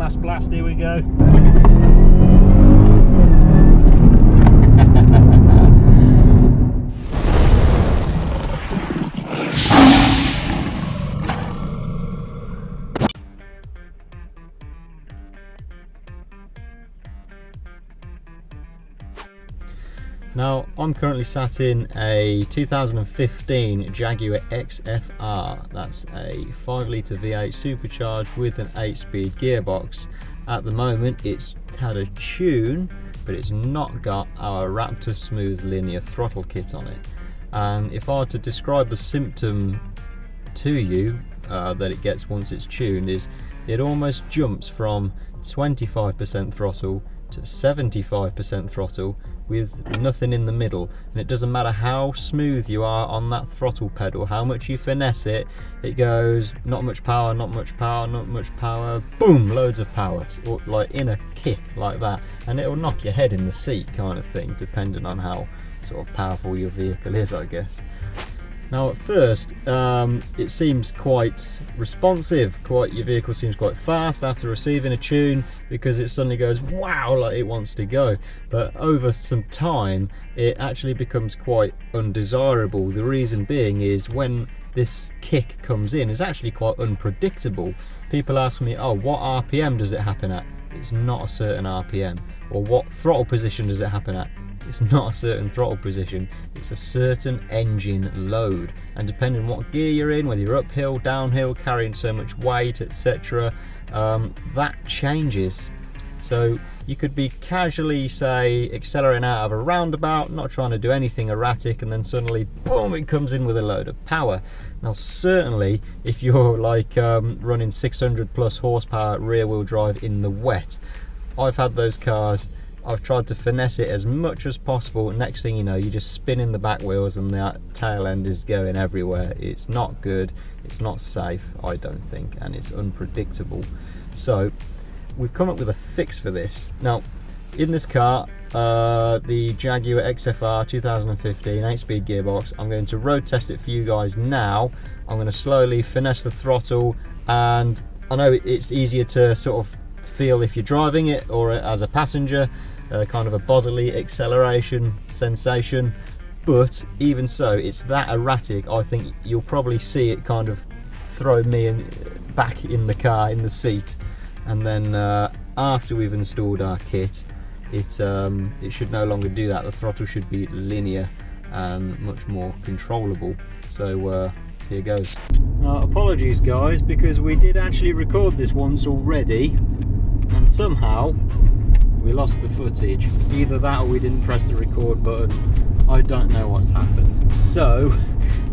last blast, here we go. Now, I'm currently sat in a 2015 Jaguar XFR. That's a 5 litre V8 supercharged with an 8-speed gearbox. At the moment, it's had a tune, but it's not got our Wraptor Smooth linear throttle kit on it. And if I were to describe the symptom to you that it gets once it's tuned, is it almost jumps from 25% throttle to 75% throttle with nothing in the middle, and it doesn't matter how smooth you are on that throttle pedal, how much you finesse it, it goes not much power, not much power, not much power, boom, loads of power, or like in a kick like that, and it'll knock your head in the seat kind of thing, depending on how sort of powerful your vehicle is, I guess. Now at first it seems quite responsive, your vehicle seems quite fast after receiving a tune, because it suddenly goes wow, like it wants to go. But over some time it actually becomes quite undesirable. The reason being is when this kick comes in, it's actually quite unpredictable. People ask me, oh, what RPM does it happen at? It's not a certain RPM. Or what throttle position does it happen at? It's not a certain throttle position, it's a certain engine load, and depending on what gear you're in, whether you're uphill, downhill, carrying so much weight, etc., that changes. So you could be casually, say, accelerating out of a roundabout, not trying to do anything erratic, and then suddenly boom, it comes in with a load of power. Now certainly if you're like running 600 plus horsepower rear wheel drive in the wet, I've had those cars, I've tried to finesse it as much as possible. Next thing you know, you're just spinning the back wheels and that tail end is going everywhere. It's not good, it's not safe, I don't think, and it's unpredictable. So we've come up with a fix for this. Now in this car, the Jaguar XFR 2015 8-speed gearbox, I'm going to road test it for you guys now. I'm going to slowly finesse the throttle, and I know it's easier to sort of feel if you're driving it or as a passenger, kind of a bodily acceleration sensation, but even so, it's that erratic. I think you'll probably see it kind of throw me back in the car, in the seat, and then after we've installed our kit, it should no longer do that. The throttle should be linear and much more controllable. So here goes. Apologies guys, because we did actually record this once already, and somehow we lost the footage. Either that or we didn't press the record button. I don't know what's happened. So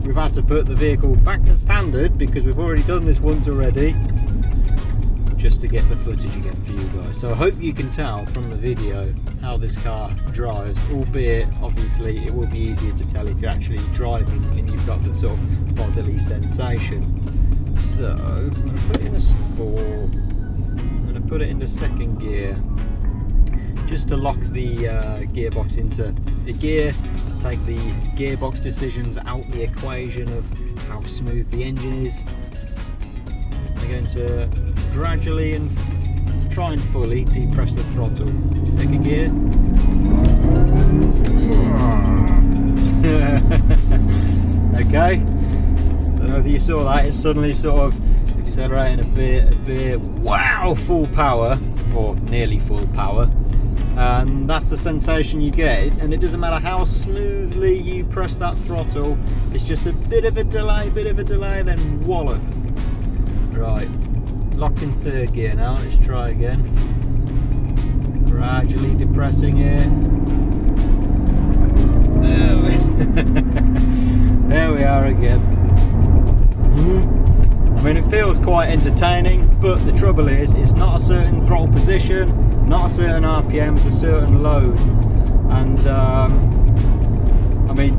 we've had to put the vehicle back to standard, because we've already done this once already, just to get the footage again for you guys. So I hope you can tell from the video how this car drives, albeit obviously it will be easier to tell if you're actually driving and you've got the sort of bodily sensation. So I'm going to put it in sport, I'm going to put it into second gear, just to lock the gearbox into the gear, take the gearbox decisions out the equation of how smooth the engine is. I'm going to gradually and try and fully depress the throttle. Second gear. Okay, I don't know if you saw that, it's suddenly sort of accelerating a bit, wow, full power, or nearly full power. And that's the sensation you get, and it doesn't matter how smoothly you press that throttle, it's just a bit of a delay, then wallop. Right, locked in third gear now, let's try again. Gradually depressing it. There we are again. I mean, it feels quite entertaining, but the trouble is, it's not a certain throttle position, not a certain RPM, it's a certain load. And I mean,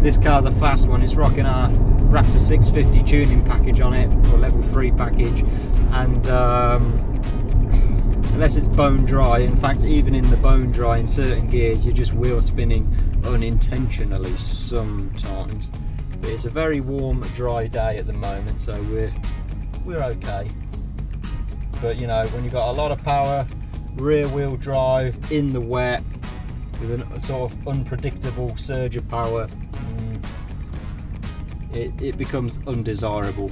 this car's a fast one. It's rocking our Wraptor 650 tuning package on it, or level 3 package, and unless it's bone dry, in fact even in the bone dry, in certain gears you're just wheel spinning unintentionally sometimes. But it's a very warm, dry day at the moment, so we're okay. but you know, when you've got a lot of power, rear wheel drive in the wet with a sort of unpredictable surge of power, it becomes undesirable.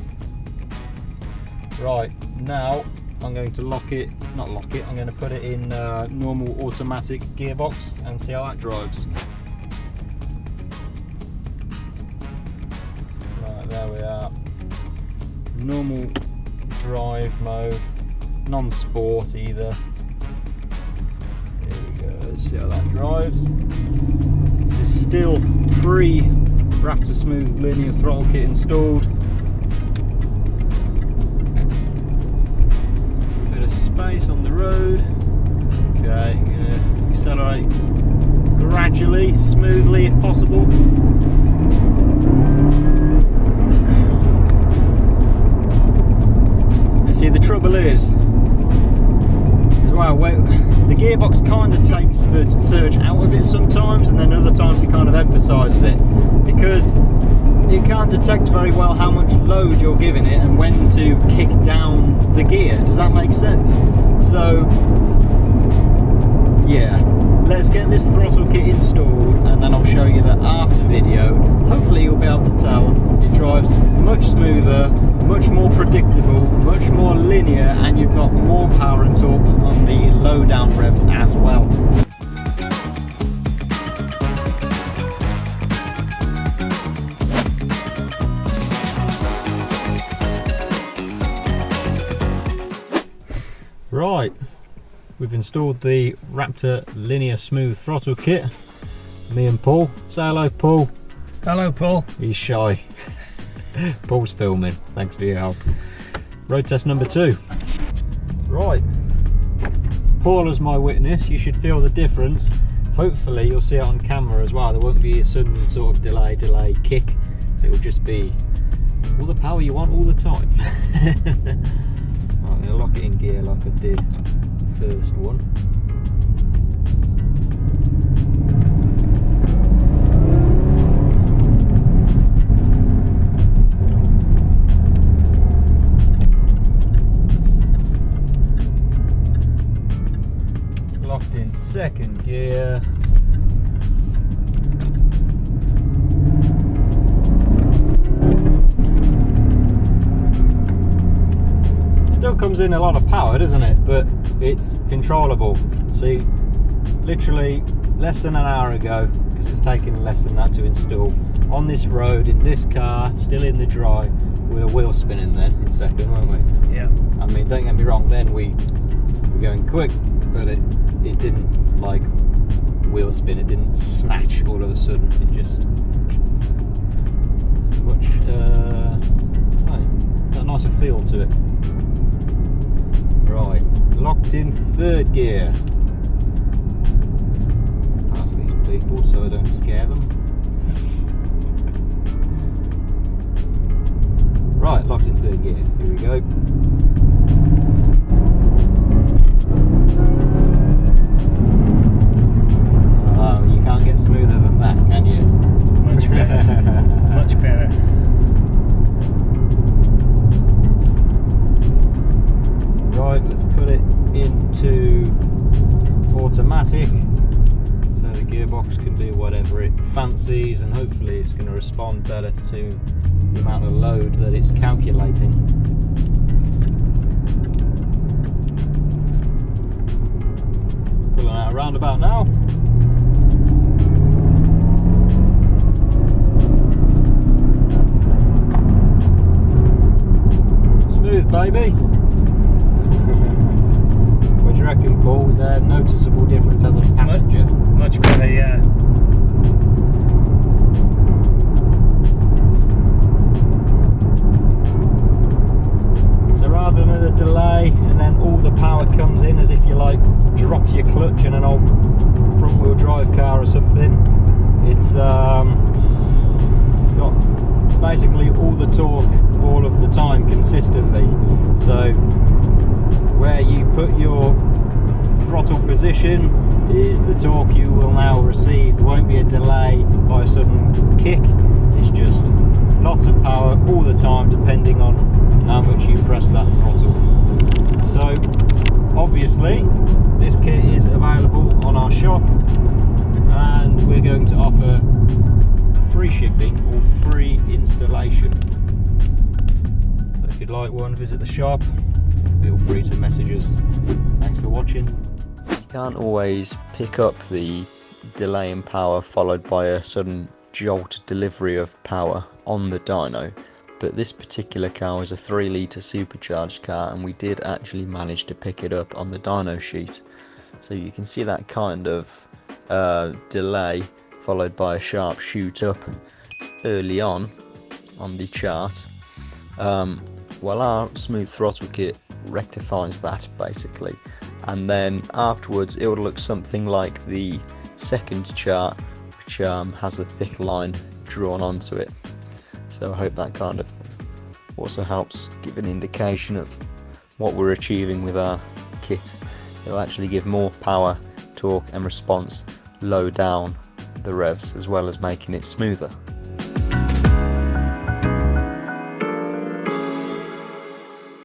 Right, now I'm going to I'm going to put it in normal automatic gearbox and see how that drives. Right, there we are. Normal drive mode, non-sport either. Here we go, let's see how that drives. This is still pre-Wraptor Smooth linear throttle kit installed. Bit of space on the road. Okay, I'm going to accelerate gradually, smoothly if possible. See, the trouble is, as well, the gearbox kind of takes the surge out of it sometimes, and then other times it kind of emphasises it, because it can't detect very well how much load you're giving it and when to kick down the gear. Does that make sense? So, yeah, let's get this throttle kit installed, and then I'll show you the after video. Hopefully you'll be able to tell it drives much smoother, much more predictable, much more linear, and you've got more power and torque on the low down revs as well. Right, we've installed the Wraptor Linear Smooth Throttle Kit. Me and Paul. Say hello, Paul. Hello, Paul. He's shy. Paul's filming. Thanks for your help. Road test number 2. Right. Paul as my witness. You should feel the difference. Hopefully you'll see it on camera as well. There won't be a sudden sort of delay kick. It will just be all the power you want all the time. Right, I'm going to lock it in gear like I did the first one. Locked in second gear. Still comes in a lot of power, doesn't it? But it's controllable. See, literally less than an hour ago, because it's taken less than that to install, on this road, in this car, still in the dry, we were wheel spinning then in second, weren't we? Yeah. I mean, don't get me wrong, then we were going quick, but it didn't like wheel spin, it didn't snatch all of a sudden, it just much got a nicer feel to it. Right, locked in third gear. Past these people so I don't scare them. Right, locked in third gear, here we go. You can't get smoother than that, can you? Much better. Much better. Right, let's put it into automatic so the gearbox can do whatever it fancies, and hopefully it's going to respond better to the amount of load that it's calculating. Pulling out a roundabout now. Smooth, baby. What do you reckon, Paul? Was there a noticeable difference as a passenger? Much better, yeah. So rather than a delay and then all the power comes in as if you like dropped your clutch in an old front wheel drive car or something, it's got basically all the torque all of the time consistently. So where you put your throttle position is the torque you will now receive. There won't be a delay by a sudden kick. It's just lots of power all the time depending on how much you press that throttle. So obviously this kit is available on our shop, and we're going to offer free shipping or free installation. So if you'd like one, visit the shop, feel free to message us. Thanks for watching. You can't always pick up the delay in power followed by a sudden jolt delivery of power on the dyno, but this particular car was a 3 litre supercharged car, and we did actually manage to pick it up on the dyno sheet. So you can see that kind of delay followed by a sharp shoot up early on the chart. Well, our smooth throttle kit rectifies that basically, and then afterwards it would look something like the second chart, which has the thick line drawn onto it. So I hope that kind of also helps give an indication of what we're achieving with our kit. It'll actually give more power, torque and response low down the revs, as well as making it smoother.